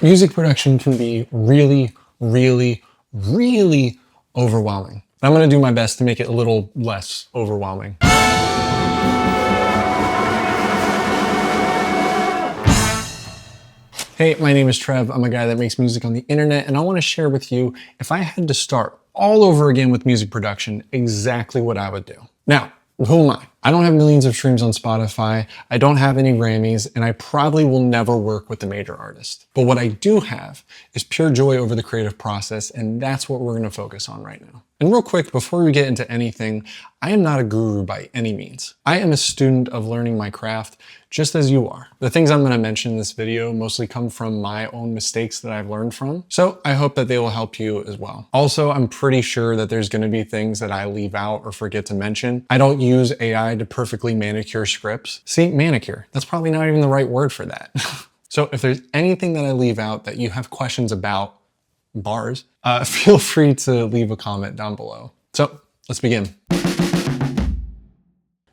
Music production can be really, really, really overwhelming. I'm gonna do my best to make it a little less overwhelming. Hey, my name is Trev. I'm a guy that makes music on the internet, and I want to share with you, if I had to start all over again with music production, exactly what I would do. Now, who am I? I don't have millions of streams on Spotify, I don't have any Grammys, and I probably will never work with a major artist. But what I do have is pure joy over the creative process, and that's what we're going to focus on right now. And real quick, before we get into anything, I am not a guru by any means. I am a student of learning my craft, just as you are. The things I'm going to mention in this video mostly come from my own mistakes that I've learned from, so I hope that they will help you as well. Also, I'm pretty sure that there's going to be things that I leave out or forget to mention. I don't use AI to perfectly manicure scripts. See, manicure, that's probably not even the right word for that. So if there's anything that I leave out that you have questions about, bars, feel free to leave a comment down below. So let's begin.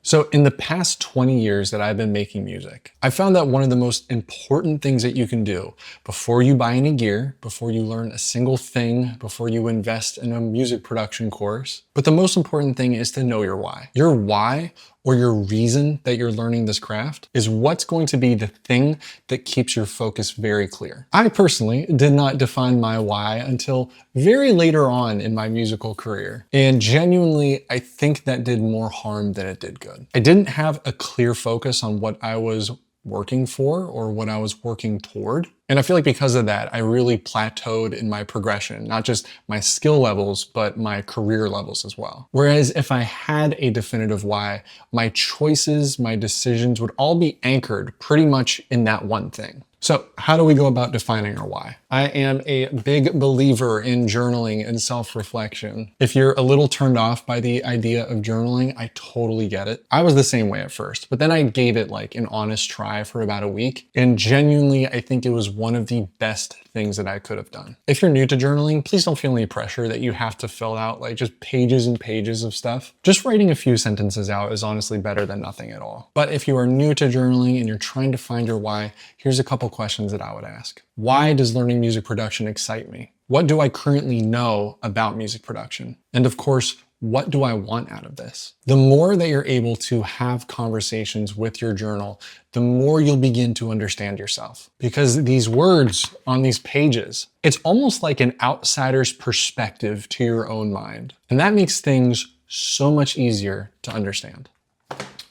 So in the past 20 years that I've been making music, I found that one of the most important things that you can do before you buy any gear, before you learn a single thing, before you invest in a music production course, but the most important thing is to know your why. Your why, or your reason that you're learning this craft, is what's going to be the thing that keeps your focus very clear. I personally did not define my why until very later on in my musical career. And genuinely, I think that did more harm than it did good. I didn't have a clear focus on what I was working for or what I was working toward. And I feel like because of that, I really plateaued in my progression, not just my skill levels, but my career levels as well. Whereas if I had a definitive why, my choices, my decisions would all be anchored pretty much in that one thing. So how do we go about defining our why? I am a big believer in journaling and self-reflection. If you're a little turned off by the idea of journaling, I totally get it. I was the same way at first, but then I gave it like an honest try for about a week. And genuinely, I think it was one of the best things that I could have done. If you're new to journaling, please don't feel any pressure that you have to fill out like just pages and pages of stuff. Just writing a few sentences out is honestly better than nothing at all. But if you are new to journaling and you're trying to find your why, here's a couple questions that I would ask. Why does learning music production excite me? What do I currently know about music production? And of course, what do I want out of this? The more that you're able to have conversations with your journal, the more you'll begin to understand yourself. Because these words on these pages, it's almost like an outsider's perspective to your own mind. And that makes things so much easier to understand.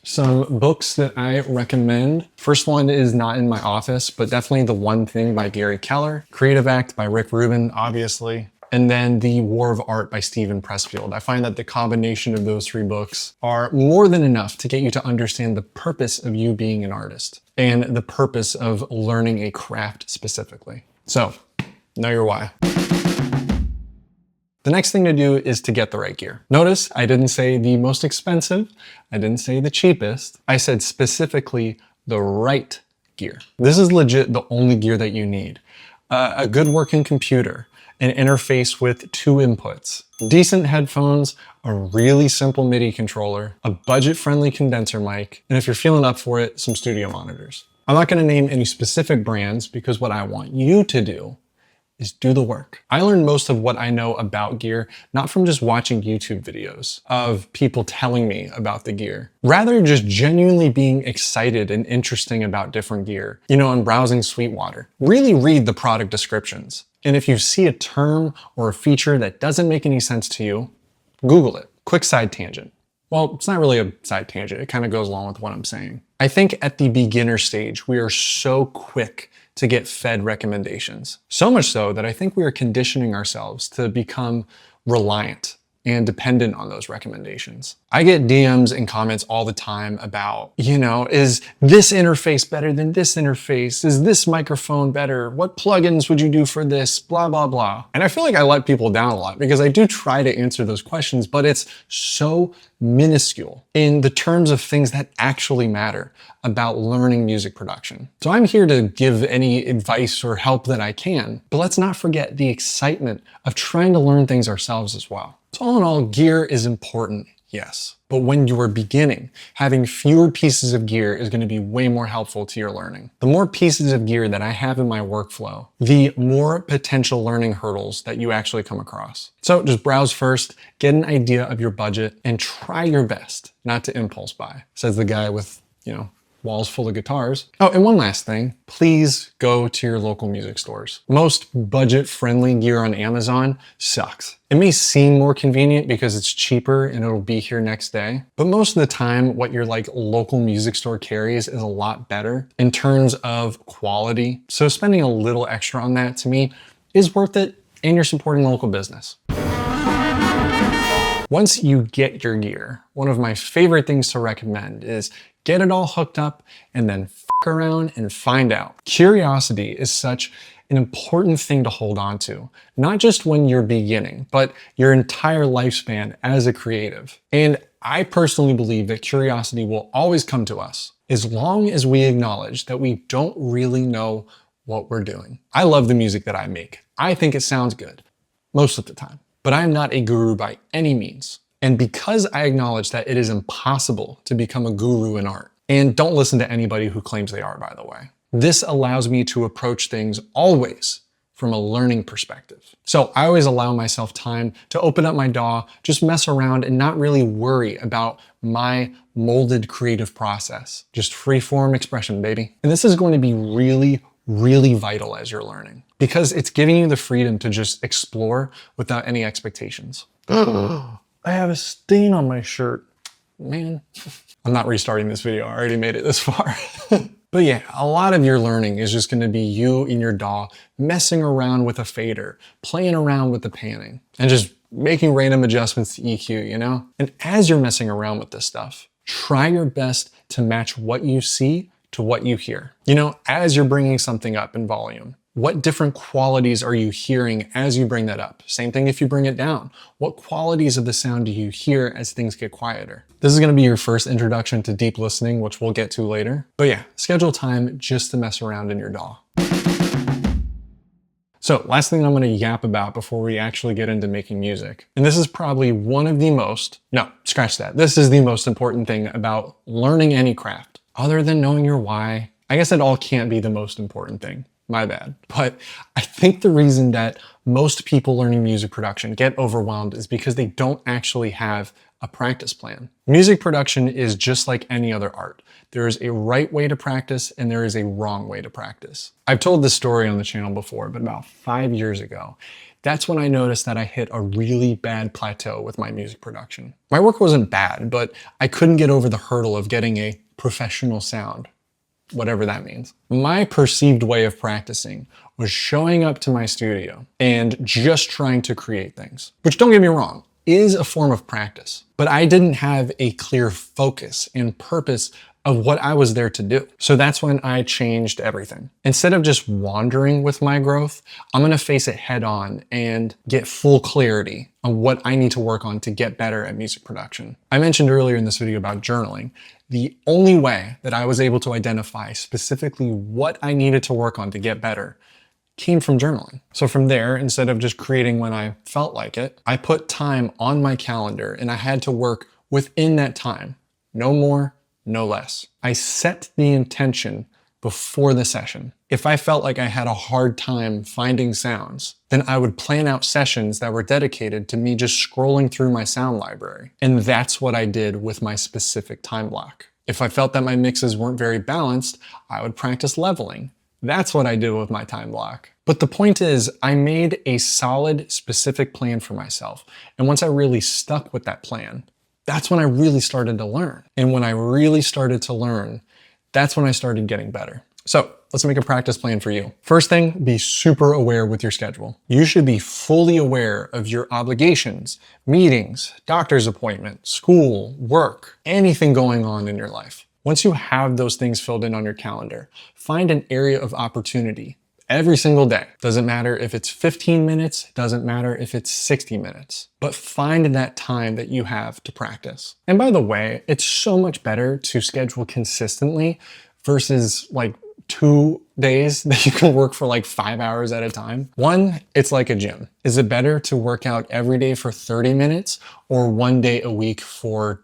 Some books that I recommend. First one is not in my office, but definitely The One Thing by Gary Keller. Creative Act by Rick Rubin, obviously. And then The War of Art by Steven Pressfield. I find that the combination of those three books are more than enough to get you to understand the purpose of you being an artist and the purpose of learning a craft specifically. So, know your why. The next thing to do is to get the right gear. Notice I didn't say the most expensive, I didn't say the cheapest, I said specifically the right gear. This is legit the only gear that you need. A good working computer, an interface with 2 inputs, decent headphones, a really simple MIDI controller, a budget-friendly condenser mic, and if you're feeling up for it, some studio monitors. I'm not gonna name any specific brands because what I want you to do is do the work. I learned most of what I know about gear, not from just watching YouTube videos of people telling me about the gear, rather just genuinely being excited and interesting about different gear. You know, and browsing Sweetwater. Really read the product descriptions. And if you see a term or a feature that doesn't make any sense to you, Google it. Quick side tangent. Well, it's not really a side tangent. It kind of goes along with what I'm saying. I think at the beginner stage, we are so quick to get fed recommendations. So much so that I think we are conditioning ourselves to become reliant and dependent on those recommendations. I get DMs and comments all the time about, you know, is this interface better than this interface? Is this microphone better? What plugins would you do for this? Blah, blah, blah. And I feel like I let people down a lot because I do try to answer those questions, but it's so minuscule in the terms of things that actually matter about learning music production. So I'm here to give any advice or help that I can, but let's not forget the excitement of trying to learn things ourselves as well. So all in all, gear is important. Yes. But when you are beginning, having fewer pieces of gear is going to be way more helpful to your learning. The more pieces of gear that I have in my workflow, the more potential learning hurdles that you actually come across. So just browse first, get an idea of your budget, and try your best not to impulse buy, says the guy with, walls full of guitars. Oh, and one last thing, please go to your local music stores. Most budget-friendly gear on Amazon sucks. It may seem more convenient because it's cheaper and it'll be here next day, but most of the time what your local music store carries is a lot better in terms of quality. So spending a little extra on that to me is worth it, and you're supporting local business. Once you get your gear, one of my favorite things to recommend is get it all hooked up and then f around and find out. Curiosity is such an important thing to hold on to, not just when you're beginning, but your entire lifespan as a creative. And I personally believe that curiosity will always come to us as long as we acknowledge that we don't really know what we're doing. I love the music that I make. I think it sounds good most of the time, but I'm not a guru by any means. And because I acknowledge that it is impossible to become a guru in art, and don't listen to anybody who claims they are, by the way, this allows me to approach things always from a learning perspective. So I always allow myself time to open up my DAW, just mess around and not really worry about my molded creative process. Just free form expression, baby. And this is going to be really vital as you're learning because it's giving you the freedom to just explore without any expectations. I have a stain on my shirt. Man, I'm not restarting this video. I already made it this far. But yeah, a lot of your learning is just gonna be you in your DAW messing around with a fader, playing around with the panning, and just making random adjustments to EQ, And as you're messing around with this stuff, try your best to match what you see to what you hear. As you're bringing something up in volume, what different qualities are you hearing as you bring that up? Same thing if you bring it down. What qualities of the sound do you hear as things get quieter? This is gonna be your first introduction to deep listening, which we'll get to later. But yeah, schedule time just to mess around in your DAW. So last thing I'm gonna yap about before we actually get into making music. And this is probably one of the most, no, scratch that. This is the most important thing about learning any craft. Other than knowing your why, I guess it all can't be the most important thing. My bad. But I think the reason that most people learning music production get overwhelmed is because they don't actually have a practice plan. Music production is just like any other art. There is a right way to practice and there is a wrong way to practice. I've told this story on the channel before, but about 5 years ago, that's when I noticed that I hit a really bad plateau with my music production. My work wasn't bad, but I couldn't get over the hurdle of getting a professional sound, whatever that means. My perceived way of practicing was showing up to my studio and just trying to create things, which, don't get me wrong, is a form of practice, but I didn't have a clear focus and purpose of what I was there to do. So that's when I changed everything. Instead of just wandering with my growth, I'm gonna face it head on and get full clarity on what I need to work on to get better at music production. I mentioned earlier in this video about journaling. The only way that I was able to identify specifically what I needed to work on to get better came from journaling. So from there, instead of just creating when I felt like it, I put time on my calendar and I had to work within that time. No more, no less. I set the intention before the session. If I felt like I had a hard time finding sounds, then I would plan out sessions that were dedicated to me just scrolling through my sound library. And that's what I did with my specific time block. If I felt that my mixes weren't very balanced, I would practice leveling. That's what I did with my time block. But the point is, I made a solid, specific plan for myself. And once I really stuck with that plan, that's when I really started to learn. And when I really started to learn, that's when I started getting better. So let's make a practice plan for you. First thing, be super aware with your schedule. You should be fully aware of your obligations, meetings, doctor's appointment, school, work, anything going on in your life. Once you have those things filled in on your calendar, find an area of opportunity every single day. Doesn't matter if it's 15 minutes, doesn't matter if it's 60 minutes, but find that time that you have to practice. And by the way, it's so much better to schedule consistently versus 2 days that you can work for like 5 hours at a time? One, it's like a gym. Is it better to work out every day for 30 minutes or 1 day a week for,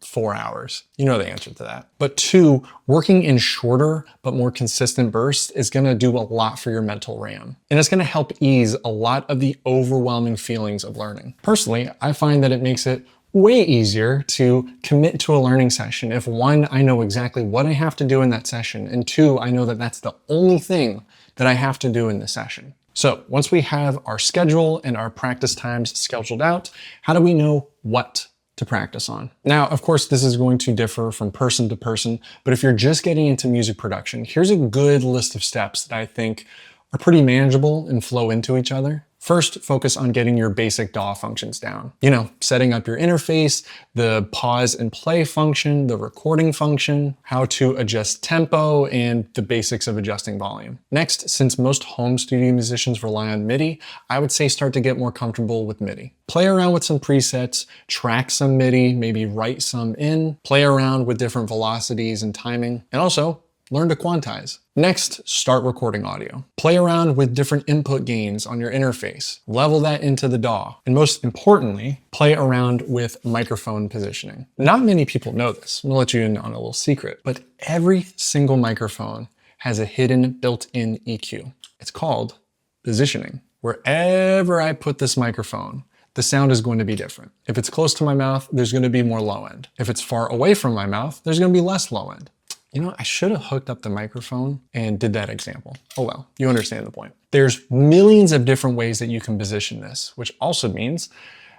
4 hours? You know the answer to that. But two, working in shorter but more consistent bursts is gonna do a lot for your mental RAM. And it's gonna help ease a lot of the overwhelming feelings of learning. Personally, I find that it makes it way easier to commit to a learning session if one, I know exactly what I have to do in that session, and two, I know that that's the only thing that I have to do in the session. So once we have our schedule and our practice times scheduled out, how do we know what to practice on? Now, of course, this is going to differ from person to person, but if you're just getting into music production, here's a good list of steps that I think are pretty manageable and flow into each other. First, focus on getting your basic DAW functions down. Setting up your interface, the pause and play function, the recording function, how to adjust tempo, and the basics of adjusting volume. Next, since most home studio musicians rely on MIDI, I would say start to get more comfortable with MIDI. Play around with some presets, track some MIDI, maybe write some in, play around with different velocities and timing, and also learn to quantize. Next, start recording audio. Play around with different input gains on your interface. Level that into the DAW. And most importantly, play around with microphone positioning. Not many people know this. I'm gonna let you in on a little secret, but every single microphone has a hidden built-in EQ. It's called positioning. Wherever I put this microphone, the sound is going to be different. If it's close to my mouth, there's going to be more low end. If it's far away from my mouth, there's going to be less low end. I should have hooked up the microphone and did that example. Oh well, you understand the point. There's millions of different ways that you can position this, which also means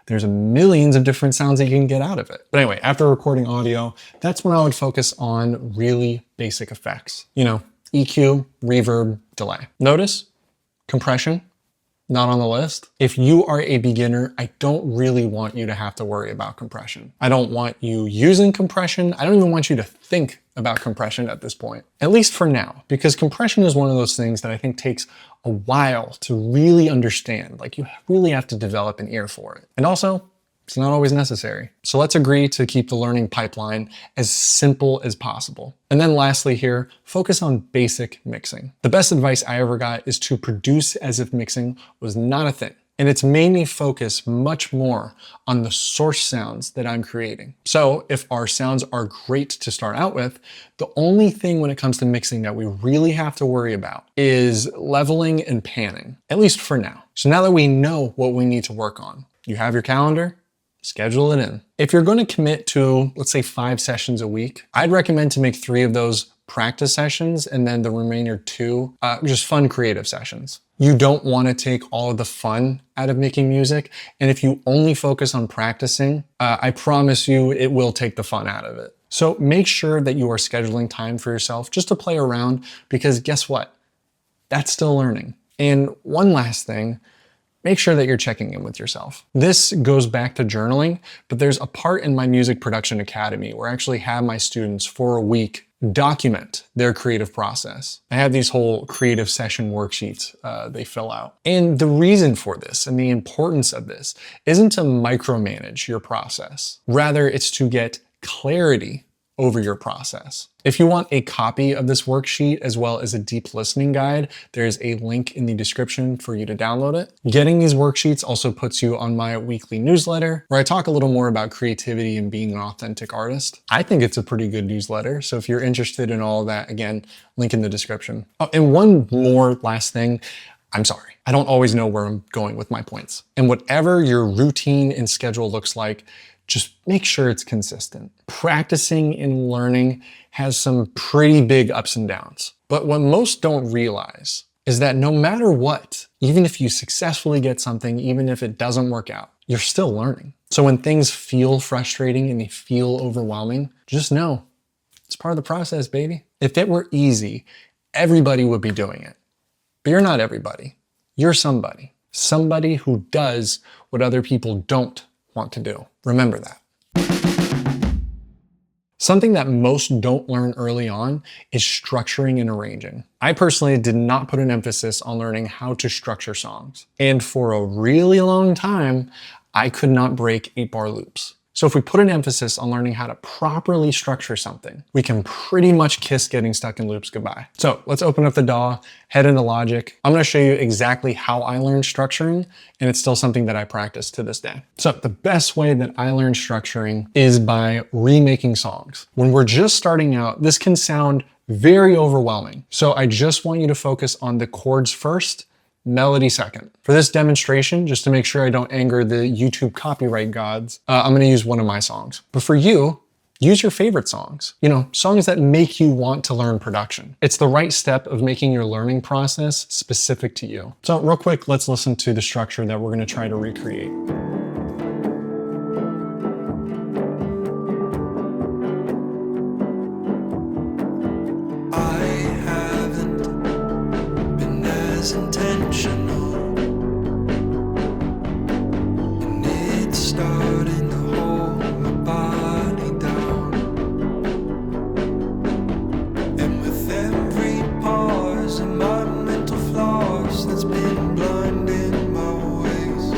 there's millions of different sounds that you can get out of it. But anyway, after recording audio, that's when I would focus on really basic effects. EQ, reverb, delay. Notice compression, not on the list. If you are a beginner, I don't really want you to have to worry about compression. I don't want you using compression. I don't even want you to think about compression at this point, at least for now, because compression is one of those things that I think takes a while to really understand. Like, you really have to develop an ear for it. And also, it's not always necessary. So let's agree to keep the learning pipeline as simple as possible. And then lastly here, focus on basic mixing. The best advice I ever got is to produce as if mixing was not a thing. And it's made me focus much more on the source sounds that I'm creating. So if our sounds are great to start out with, the only thing when it comes to mixing that we really have to worry about is leveling and panning, at least for now. So now that we know what we need to work on, you have your calendar, schedule it in. If you're going to commit to, let's say, 5 sessions a week, I'd recommend to make 3 of those practice sessions and then the remainder 2 just fun creative sessions. You don't want to take all of the fun out of making music, and if you only focus on practicing, I promise you it will take the fun out of it. So make sure that you are scheduling time for yourself just to play around, because guess what? That's still learning. And one last thing, make sure that you're checking in with yourself. This goes back to journaling, but there's a part in my Music Production Academy where I actually have my students for a week document their creative process. I have these whole creative session worksheets they fill out. And the reason for this and the importance of this isn't to micromanage your process. Rather, it's to get clarity over your process. If you want a copy of this worksheet as well as a deep listening guide, there's a link in the description for you to download it. Getting these worksheets also puts you on my weekly newsletter, where I talk a little more about creativity and being an authentic artist. I think it's a pretty good newsletter, so if you're interested in all of that, again, link in the description. Oh, and one more last thing. I'm sorry, I don't always know where I'm going with my points. And whatever your routine and schedule looks like, just make sure it's consistent. Practicing and learning has some pretty big ups and downs. But what most don't realize is that no matter what, even if you successfully get something, even if it doesn't work out, you're still learning. So when things feel frustrating and they feel overwhelming, just know it's part of the process, baby. If it were easy, everybody would be doing it. But you're not everybody. You're somebody. Somebody who does what other people don't want to do. Remember that. Something that most don't learn early on is structuring and arranging. I personally did not put an emphasis on learning how to structure songs. And for a really long time, I could not break 8-bar loops. So if we put an emphasis on learning how to properly structure something, we can pretty much kiss getting stuck in loops goodbye. So let's open up the DAW, head into Logic. I'm gonna show you exactly how I learned structuring, and it's still something that I practice to this day. So the best way that I learned structuring is by remaking songs. When we're just starting out, this can sound very overwhelming. So I just want you to focus on the chords first, melody second. For this demonstration, just to make sure I don't anger the YouTube copyright gods, I'm gonna use one of my songs. But for you, use your favorite songs. You know, songs that make you want to learn production. It's the right step of making your learning process specific to you. So real quick, let's listen to the structure that we're gonna try to recreate. Intentional, and it's starting to hold my body down. And with every pause and my mental flaws that's been blinding my ways,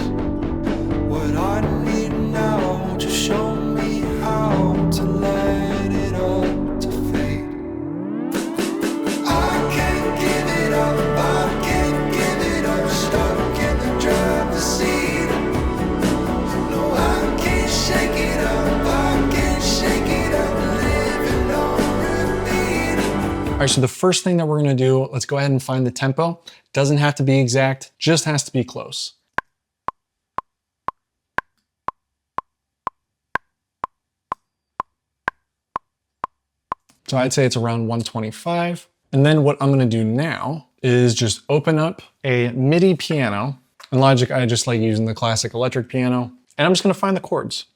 what I need now, just show me how to let it all to fade. I can't give it up. All right, so the first thing that we're gonna do, let's go ahead and find the tempo. Doesn't have to be exact, just has to be close. So I'd say it's around 125. And then what I'm gonna do now is just open up a MIDI piano. In Logic, I just like using the classic electric piano. And I'm just gonna find the chords.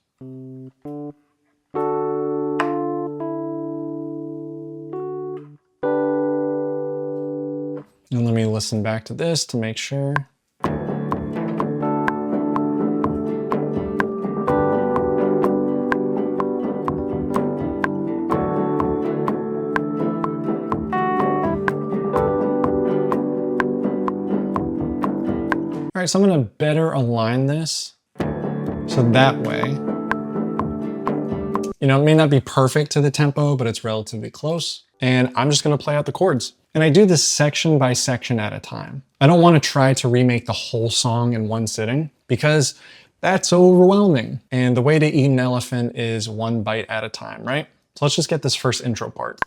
And let me listen back to this to make sure. All right, so I'm gonna better align this so that way, you know, it may not be perfect to the tempo, but it's relatively close. And I'm just gonna play out the chords. And I do this section by section at a time. I don't wanna try to remake the whole song in one sitting because that's overwhelming. And the way to eat an elephant is one bite at a time, right? So let's just get this first intro part.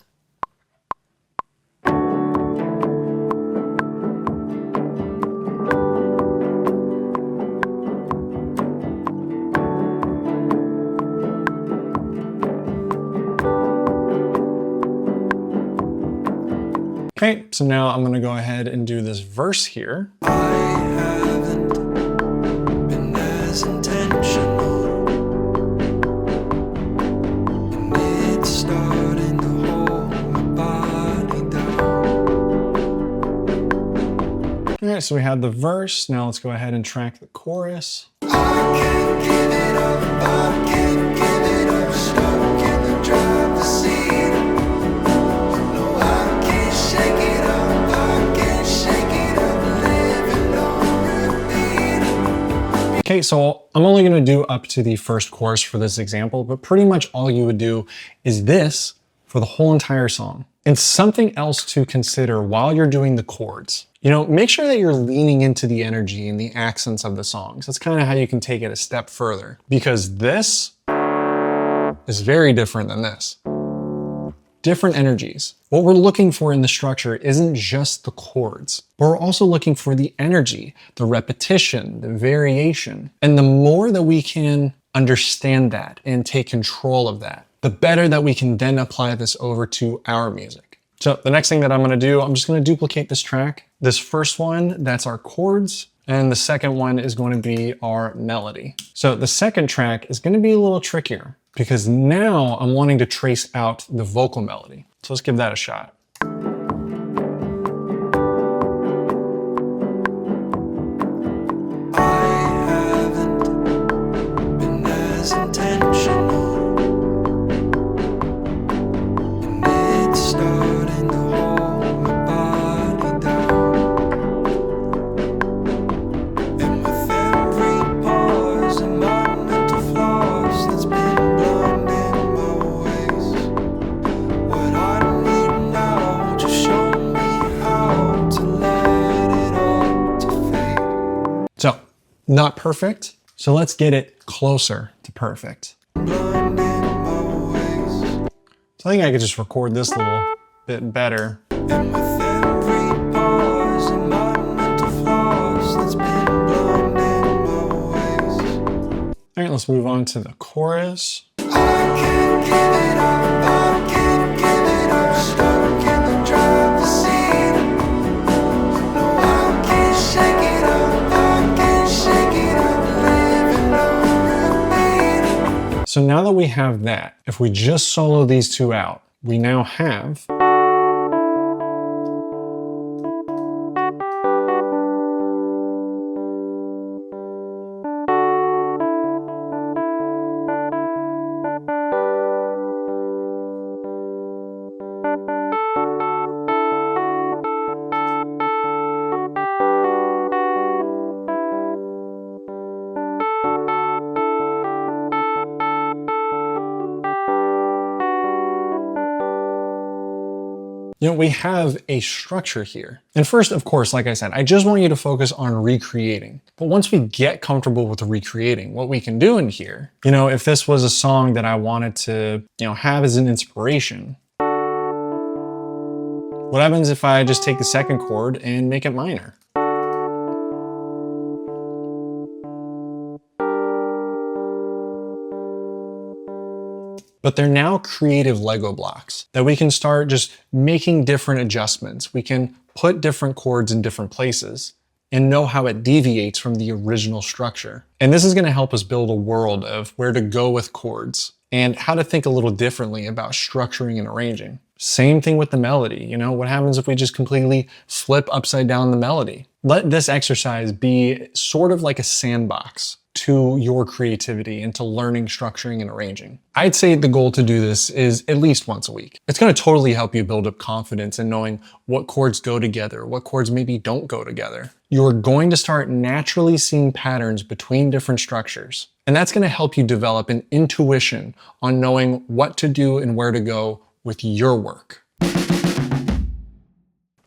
Okay, so now I'm gonna go ahead and do this verse here. I haven't been as intentional, and it's starting to hold my body down. All right, so we have the verse. Now let's go ahead and track the chorus. I can't give it up, I can't give it up, stuck in the driver's seat. Okay, so I'm only gonna do up to the first chorus for this example, but pretty much all you would do is this for the whole entire song. And something else to consider while you're doing the chords. You know, make sure that you're leaning into the energy and the accents of the songs. That's kind of how you can take it a step further, because this is very different than this. Different energies. What we're looking for in the structure isn't just the chords, but we're also looking for the energy, the repetition, the variation. And the more that we can understand that and take control of that, the better that we can then apply this over to our music. So the next thing that I'm gonna do, I'm just gonna duplicate this track. This first one, that's our chords. And the second one is going to be our melody. So the second track is going to be a little trickier because now I'm wanting to trace out the vocal melody. So let's give that a shot. That's been Not perfect, so let's get it closer to perfect. blind in my ways. So I think I could just record this a little bit better. And with every pause and my mental flaws, that's been blind in my ways. All right, let's move on to the chorus. I can't give it up, I can't give it up, stuck in the driver's seat. No, I can't shake it up, I can't shake it up, living on repeat. So now that we have that, if we just solo these two out, we now have we have a structure here. And first, of course, like I said, I just want you to focus on recreating. But once we get comfortable with recreating, what we can do in here, if this was a song that I wanted to, have as an inspiration, what happens if I just take the second chord and make it minor? But they're now creative Lego blocks that we can start just making different adjustments. We can put different chords in different places and know how it deviates from the original structure. And this is going to help us build a world of where to go with chords and how to think a little differently about structuring and arranging. Same thing with the melody. What happens if we just completely flip upside down the melody? Let this exercise be sort of like a sandbox to your creativity and to learning, structuring, and arranging. I'd say the goal to do this is at least once a week. It's going to totally help you build up confidence in knowing what chords go together, what chords maybe don't go together. You're going to start naturally seeing patterns between different structures. And that's going to help you develop an intuition on knowing what to do and where to go with your work.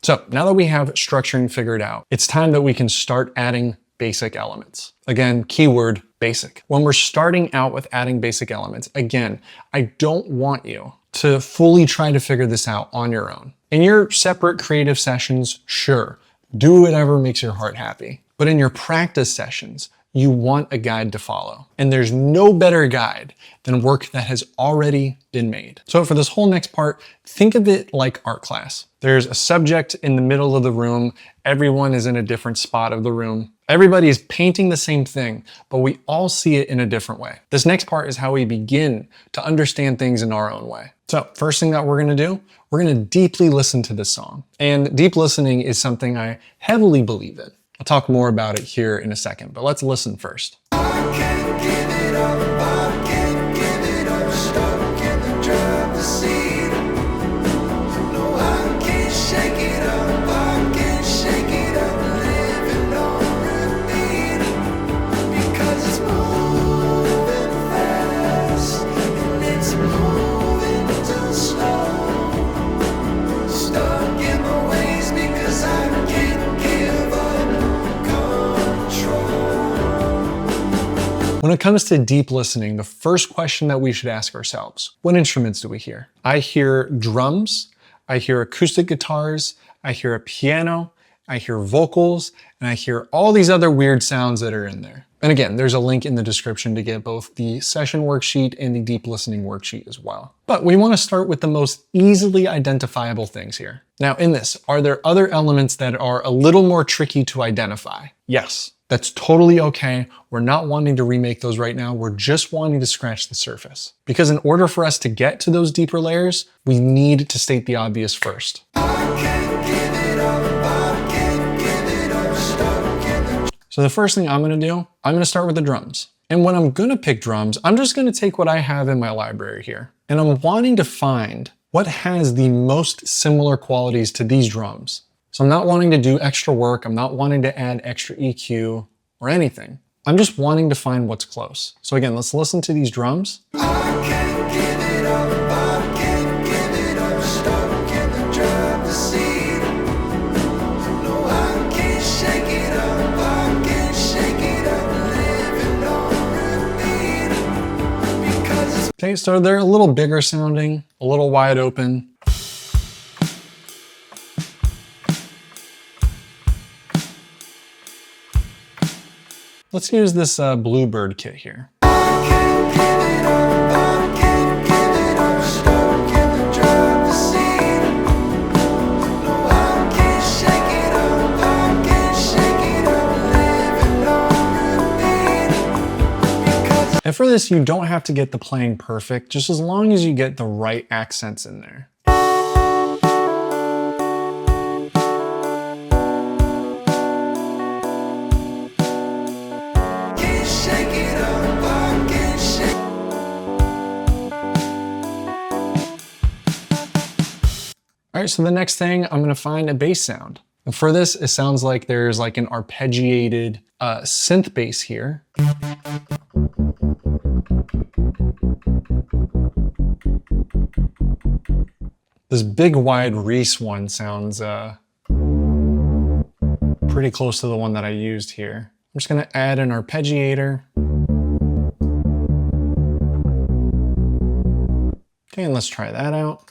So now that we have structuring figured out, it's time that we can start adding basic elements. Again, keyword basic. When we're starting out with adding basic elements, again, I don't want you to fully try to figure this out on your own. In your separate creative sessions, sure, do whatever makes your heart happy. But in your practice sessions, you want a guide to follow. And there's no better guide than work that has already been made. So for this whole next part, think of it like art class. There's a subject in the middle of the room. Everyone is in a different spot of the room. Everybody is painting the same thing, but we all see it in a different way. This next part is how we begin to understand things in our own way. So first thing that we're gonna do, we're gonna deeply listen to this song. And deep listening is something I heavily believe in. I'll talk more about it here in a second, but let's listen first. I can't give it up, I can't give it up, stuck in the driver's seat. No, I can't shake it up, I can't shake it up, living on repeat. Because it's moving fast, and it's moving too slow. Stuck in my ways because I can't give up control. When it comes to deep listening, the first question that we should ask ourselves, what instruments do we hear? I hear drums, I hear acoustic guitars, I hear a piano, I hear vocals, and I hear all these other weird sounds that are in there. And again, there's a link in the description to get both the session worksheet and the deep listening worksheet as well. But we want to start with the most easily identifiable things here. Now in this, are there other elements that are a little more tricky to identify? Yes. That's totally okay. We're not wanting to remake those right now. We're just wanting to scratch the surface. Because in order for us to get to those deeper layers, we need to state the obvious first. So the first thing I'm gonna do, I'm gonna start with the drums. And when I'm gonna pick drums, I'm just gonna take what I have in my library here. And I'm wanting to find what has the most similar qualities to these drums. So I'm not wanting to do extra work. I'm not wanting to add extra EQ or anything. I'm just wanting to find what's close. So again, let's listen to these drums. No, I can't shake it up, I can't shake it up, Okay, so they're a little bigger sounding, a little wide open. Let's use this Bluebird kit here. And for this, you don't have to get the playing perfect, just as long as you get the right accents in there. All right, so the next thing, I'm gonna find a bass sound. And for this, it sounds like there's like an arpeggiated synth bass here. This big wide Reese one sounds pretty close to the one that I used here. I'm just gonna add an arpeggiator. Okay, and let's try that out.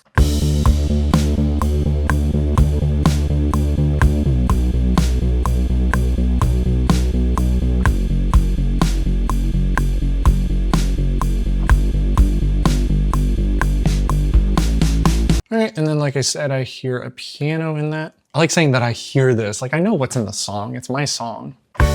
All right, and then like I said, I hear a piano in that. I like saying that I hear this, like I know what's in the song, it's my song. All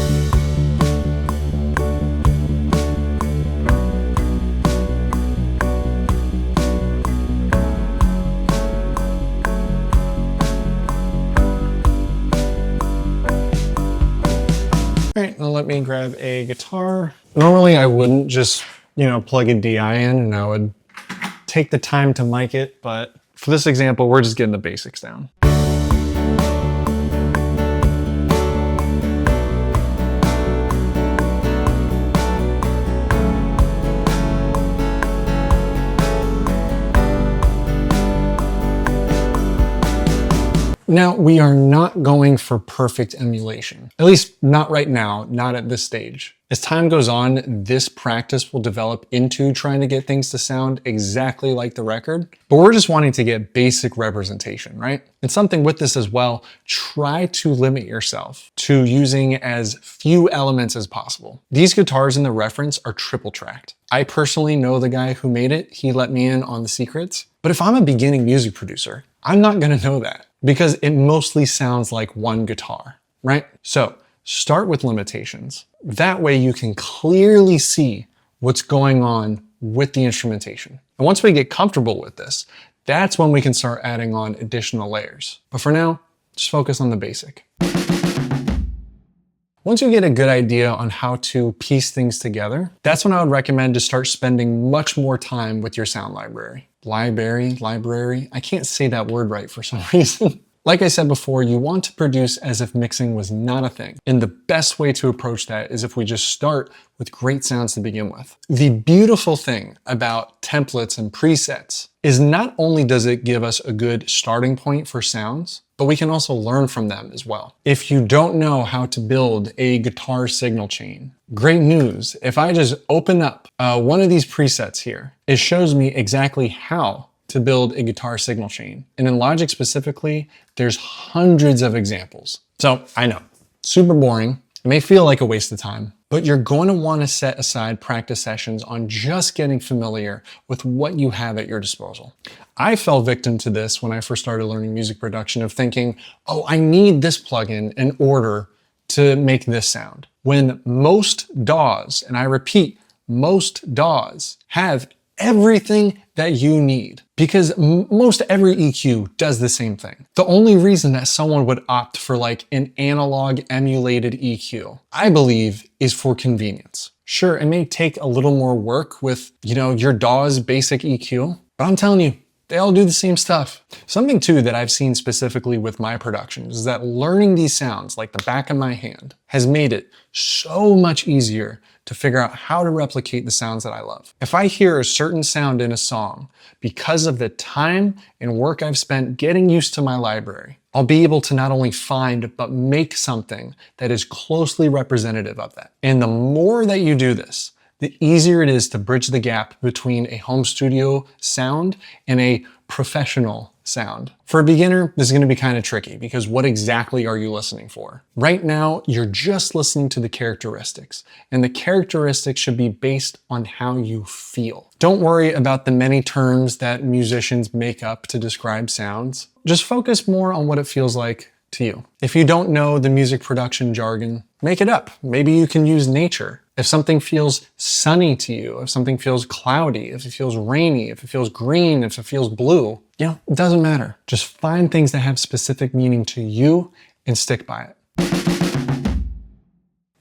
right, now let me grab a guitar. Normally I wouldn't just, plug a DI in and I would take the time to mic it, but for this example, we're just getting the basics down. Now, we are not going for perfect emulation, at least not right now, not at this stage. As time goes on, this practice will develop into trying to get things to sound exactly like the record, but we're just wanting to get basic representation, right? And something with this as well, try to limit yourself to using as few elements as possible. These guitars in the reference are triple tracked. I personally know the guy who made it. He let me in on the secrets. But if I'm a beginning music producer, I'm not gonna know that because it mostly sounds like one guitar, right? So start with limitations. That way you can clearly see what's going on with the instrumentation. And once we get comfortable with this, that's when we can start adding on additional layers. But for now, just focus on the basic. Once you get a good idea on how to piece things together, that's when I would recommend to start spending much more time with your sound library. Library, I can't say that word right for some reason. Like I said before, you want to produce as if mixing was not a thing. And the best way to approach that is if we just start with great sounds to begin with. The beautiful thing about templates and presets is not only does it give us a good starting point for sounds, but we can also learn from them as well. If you don't know how to build a guitar signal chain, great news. If I just open up one of these presets here, it shows me exactly how to build a guitar signal chain. And in Logic specifically, there's hundreds of examples. So I know, super boring. It may feel like a waste of time, but you're going to want to set aside practice sessions on just getting familiar with what you have at your disposal. I fell victim to this when I first started learning music production of thinking, oh, I need this plugin in order to make this sound. When most DAWs, and I repeat, most DAWs have everything that you need because most every EQ does the same thing. The only reason that someone would opt for like an analog emulated EQ, I believe, is for convenience. Sure, it may take a little more work with, your DAW's basic EQ, but I'm telling you, they all do the same stuff. Something too that I've seen specifically with my productions is that learning these sounds like the back of my hand has made it so much easier to figure out how to replicate the sounds that I love. If I hear a certain sound in a song, because of the time and work I've spent getting used to my library, I'll be able to not only find, but make something that is closely representative of that. And the more that you do this, the easier it is to bridge the gap between a home studio sound and a professional sound. For a beginner, this is going to be kind of tricky because what exactly are you listening for? Right now, you're just listening to the characteristics, and the characteristics should be based on how you feel. Don't worry about the many terms that musicians make up to describe sounds. Just focus more on what it feels like to you. If you don't know the music production jargon, make it up. Maybe you can use nature. If something feels sunny to you, if something feels cloudy, if it feels rainy, if it feels green, if it feels blue, it doesn't matter. Just find things that have specific meaning to you and stick by it.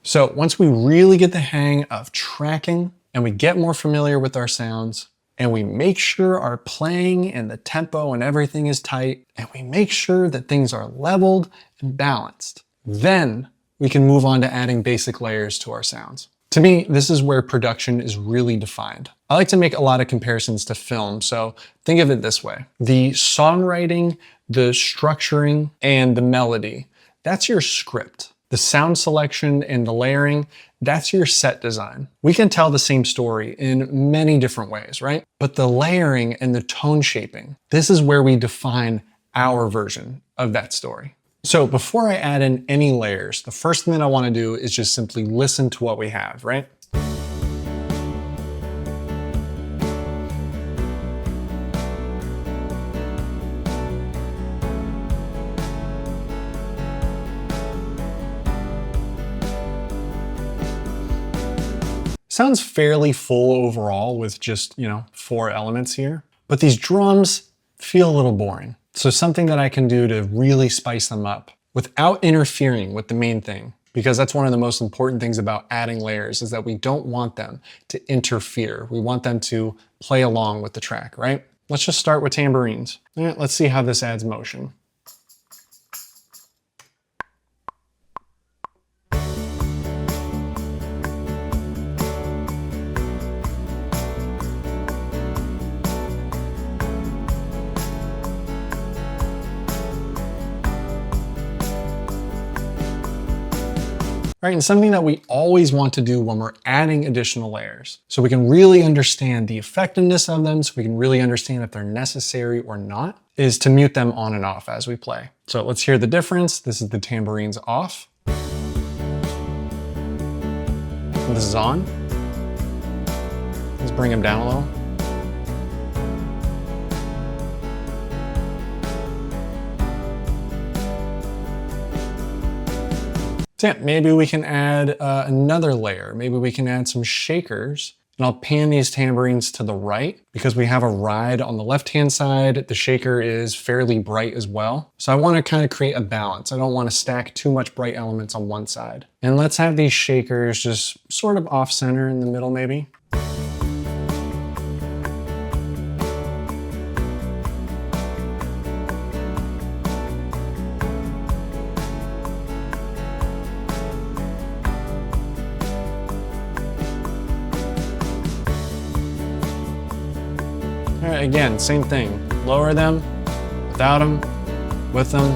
So once we really get the hang of tracking and we get more familiar with our sounds, and we make sure our playing and the tempo and everything is tight, and we make sure that things are leveled and balanced, then we can move on to adding basic layers to our sounds. To me, this is where production is really defined. I like to make a lot of comparisons to film, so think of it this way. The songwriting, the structuring, and the melody, that's your script. The sound selection and the layering, that's your set design. We can tell the same story in many different ways, right? But the layering and the tone shaping, this is where we define our version of that story. So before I add in any layers, the first thing that I want to do is just simply listen to what we have, right? Sounds fairly full overall with just, 4 elements here, but these drums feel a little boring. So something that I can do to really spice them up without interfering with the main thing, because that's one of the most important things about adding layers is that we don't want them to interfere. We want them to play along with the track, right? Let's just start with tambourines. Let's see how this adds motion. Right, and something that we always want to do when we're adding additional layers, so we can really understand the effectiveness of them, so we can really understand if they're necessary or not, is to mute them on and off as we play. So let's hear the difference. This is the tambourines off. This is on. Let's bring them down a little. So yeah, maybe we can add another layer. Maybe we can add some shakers, and I'll pan these tambourines to the right because we have a ride on the left-hand side. The shaker is fairly bright as well. So I want to kind of create a balance. I don't want to stack too much bright elements on one side. And let's have these shakers just sort of off-center in the middle maybe. All right, again, same thing. Lower them, without them, with them.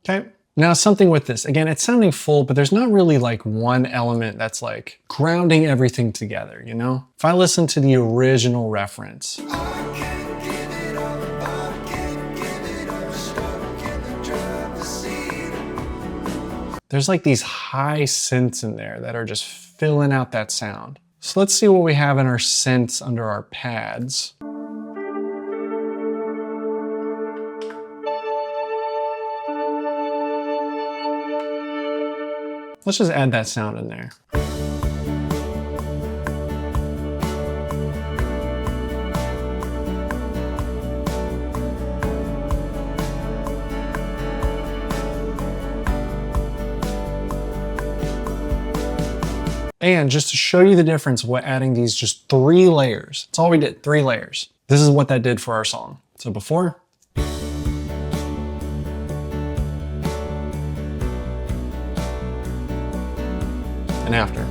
Okay, now something with this. Again, it's sounding full, but there's not really like one element that's like grounding everything together, If I listen to the original reference. There's like these high synths in there that are just filling out that sound. So let's see what we have in our synths under our pads. Let's just add that sound in there. And just to show you the difference of what adding these just 3 layers, that's all we did, 3 layers. This is what that did for our song. So before, and after.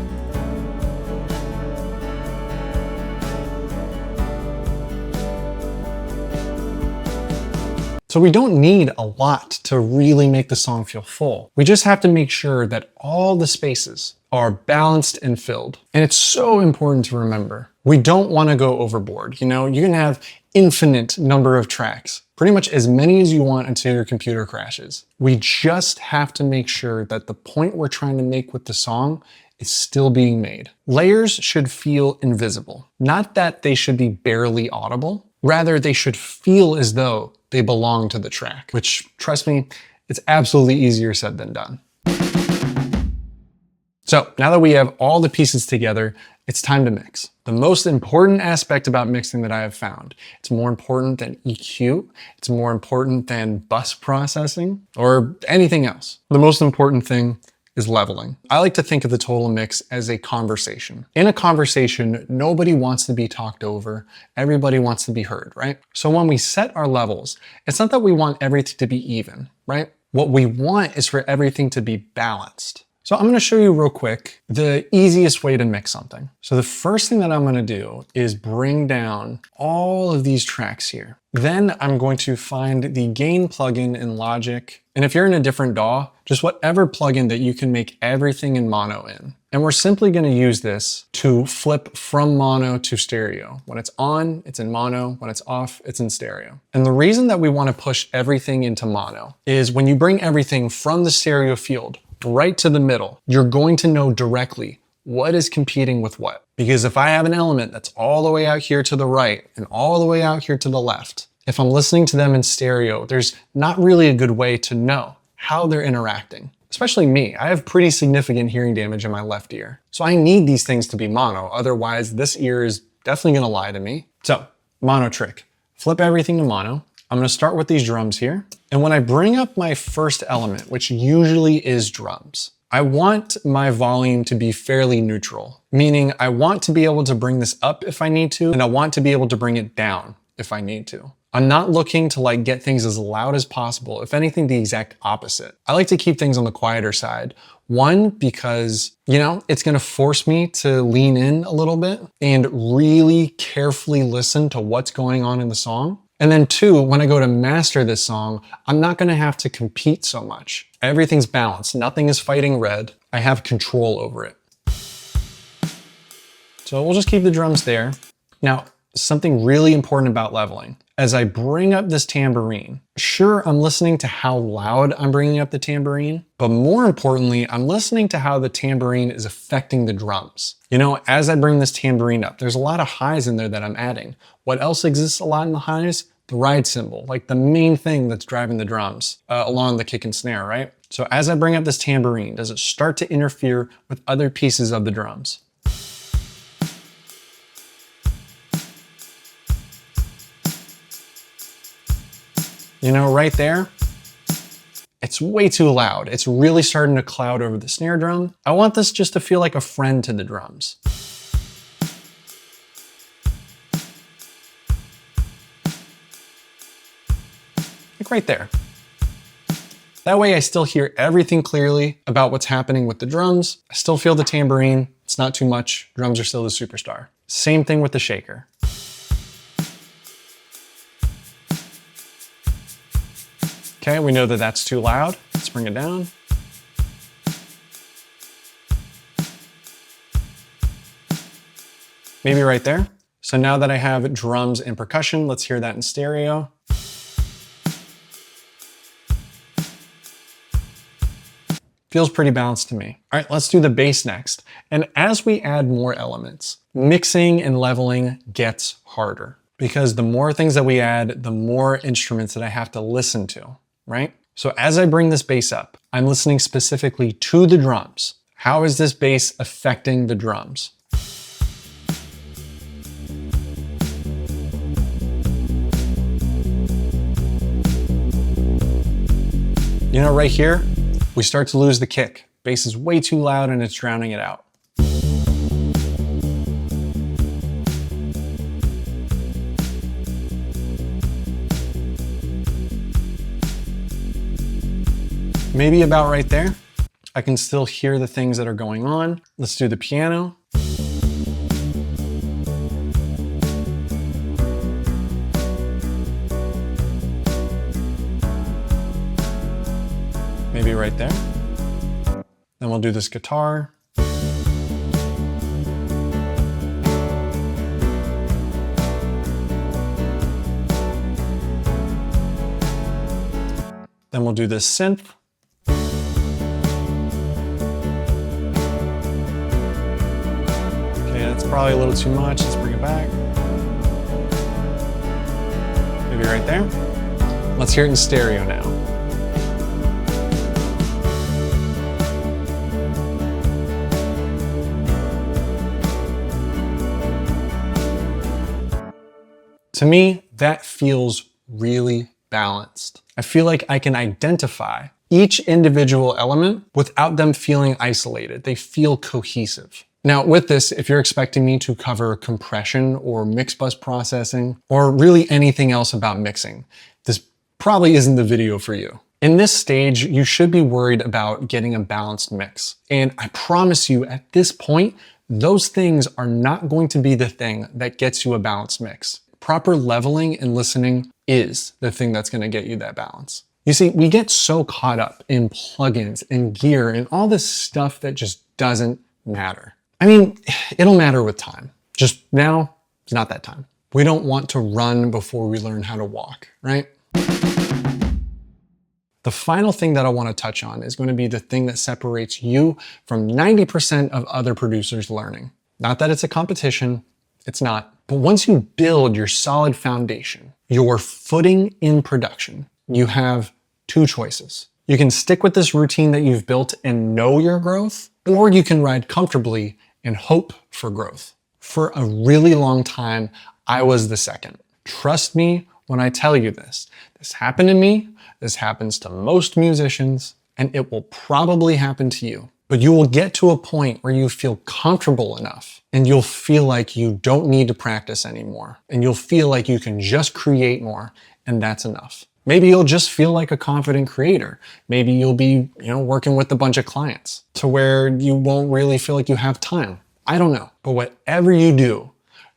So we don't need a lot to really make the song feel full. We just have to make sure that all the spaces are balanced and filled. And it's so important to remember. We don't want to go overboard. You know, you can have infinite number of tracks, pretty much as many as you want until your computer crashes. We just have to make sure that the point we're trying to make with the song is still being made. Layers should feel invisible, not that they should be barely audible. Rather, they should feel as though they belong to the track, which, trust me, it's absolutely easier said than done. So now that we have all the pieces together, it's time to mix. The most important aspect about mixing that I have found, it's more important than EQ, it's more important than bus processing, or anything else. The most important thing is leveling. I like to think of the total mix as a conversation. In a conversation, nobody wants to be talked over. Everybody wants to be heard, right? So when we set our levels, it's not that we want everything to be even, right? What we want is for everything to be balanced. So I'm going to show you real quick the easiest way to mix something. So the first thing that I'm going to do is bring down all of these tracks here. Then I'm going to find the gain plugin in Logic. And if you're in a different DAW, just whatever plugin that you can make everything in mono in. And we're simply going to use this to flip from mono to stereo. When it's on, it's in mono. When it's off, it's in stereo. And the reason that we want to push everything into mono is when you bring everything from the stereo field right to the middle, you're going to know directly what is competing with what. Because if I have an element that's all the way out here to the right and all the way out here to the left, if I'm listening to them in stereo, there's not really a good way to know how they're interacting. Especially me, I have pretty significant hearing damage in my left ear. So I need these things to be mono, otherwise this ear is definitely gonna lie to me. So, mono trick. Flip everything to mono. I'm gonna start with these drums here. And when I bring up my first element, which usually is drums, I want my volume to be fairly neutral, meaning I want to be able to bring this up if I need to, and I want to be able to bring it down if I need to. I'm not looking to get things as loud as possible. If anything, the exact opposite. I like to keep things on the quieter side. One, because, it's gonna force me to lean in a little bit and really carefully listen to what's going on in the song. And then two, when I go to master this song, I'm not gonna have to compete so much. Everything's balanced, nothing is fighting red. I have control over it. So we'll just keep the drums there. Now, something really important about leveling. As I bring up this tambourine, sure, I'm listening to how loud I'm bringing up the tambourine, but more importantly, I'm listening to how the tambourine is affecting the drums. As I bring this tambourine up, there's a lot of highs in there that I'm adding. What else exists a lot in the highs? The ride cymbal, the main thing that's driving the drums along the kick and snare, right? So as I bring up this tambourine, does it start to interfere with other pieces of the drums? Right there, it's way too loud. It's really starting to cloud over the snare drum. I want this just to feel like a friend to the drums. Right there. That way I still hear everything clearly about what's happening with the drums. I still feel the tambourine. It's not too much. Drums are still the superstar. Same thing with the shaker. Okay, we know that that's too loud. Let's bring it down. Maybe right there. So now that I have drums and percussion, let's hear that in stereo. Feels pretty balanced to me. All right, let's do the bass next. And as we add more elements, mixing and leveling gets harder because the more things that we add, the more instruments that I have to listen to, right? So as I bring this bass up, I'm listening specifically to the drums. How is this bass affecting the drums? Right here, we start to lose the kick. Bass is way too loud and it's drowning it out. Maybe about right there. I can still hear the things that are going on. Let's do the piano. right there. Then we'll do this guitar. Then we'll do this synth. Okay, that's probably a little too much. Let's bring it back. Maybe right there. Let's hear it in stereo now. To me, that feels really balanced. I feel like I can identify each individual element without them feeling isolated. They feel cohesive. Now with this, if you're expecting me to cover compression or mix bus processing, or really anything else about mixing, this probably isn't the video for you. In this stage, you should be worried about getting a balanced mix. And I promise you at this point, those things are not going to be the thing that gets you a balanced mix. Proper leveling and listening is the thing that's going to get you that balance. You see, we get so caught up in plugins and gear and all this stuff that just doesn't matter. I mean, it'll matter with time. Just now, it's not that time. We don't want to run before we learn how to walk, right? The final thing that I want to touch on is going to be the thing that separates you from 90% of other producers learning. Not that it's a competition, it's not. But once you build your solid foundation, your footing in production, you have two choices. You can stick with this routine that you've built and know your growth, or you can ride comfortably and hope for growth. For a really long time, I was the second. Trust me when I tell you this. This happened to me, this happens to most musicians, and it will probably happen to you. But you will get to a point where you feel comfortable enough and you'll feel like you don't need to practice anymore. And you'll feel like you can just create more and that's enough. Maybe you'll just feel like a confident creator. Maybe you'll be, working with a bunch of clients to where you won't really feel like you have time. I don't know. But whatever you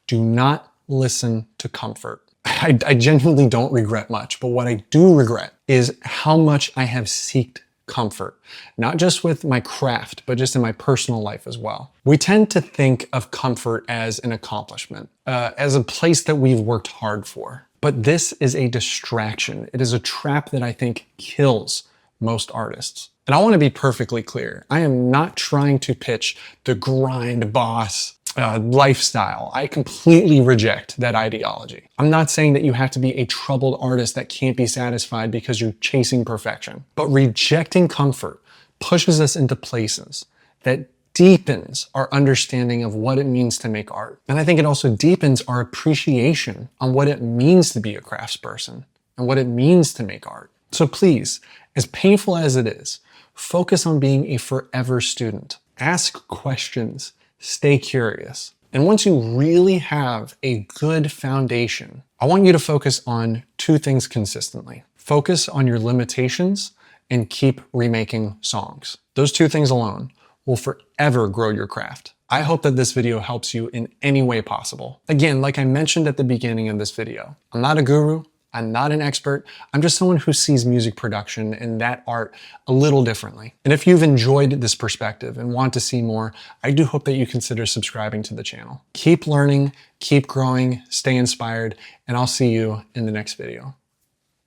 do not listen to comfort. I genuinely don't regret much, but what I do regret is how much I have sought comfort, not just with my craft, but just in my personal life as well. We tend to think of comfort as an accomplishment, as a place that we've worked hard for. But this is a distraction. It is a trap that I think kills most artists. And I want to be perfectly clear. I am not trying to pitch the grind boss lifestyle. I completely reject that ideology. I'm not saying that you have to be a troubled artist that can't be satisfied because you're chasing perfection. But rejecting comfort pushes us into places that deepens our understanding of what it means to make art. And I think it also deepens our appreciation on what it means to be a craftsperson and what it means to make art. So please, as painful as it is, focus on being a forever student. Ask questions. Stay curious. And once you really have a good foundation, I want you to focus on two things consistently. Focus on your limitations and keep remaking songs. Those two things alone will forever grow your craft. I hope that this video helps you in any way possible. Again, like I mentioned at the beginning of this video, I'm not a guru. I'm not an expert. I'm just someone who sees music production and that art a little differently. And if you've enjoyed this perspective and want to see more, I do hope that you consider subscribing to the channel. Keep learning, keep growing, stay inspired, and I'll see you in the next video.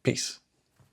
Peace.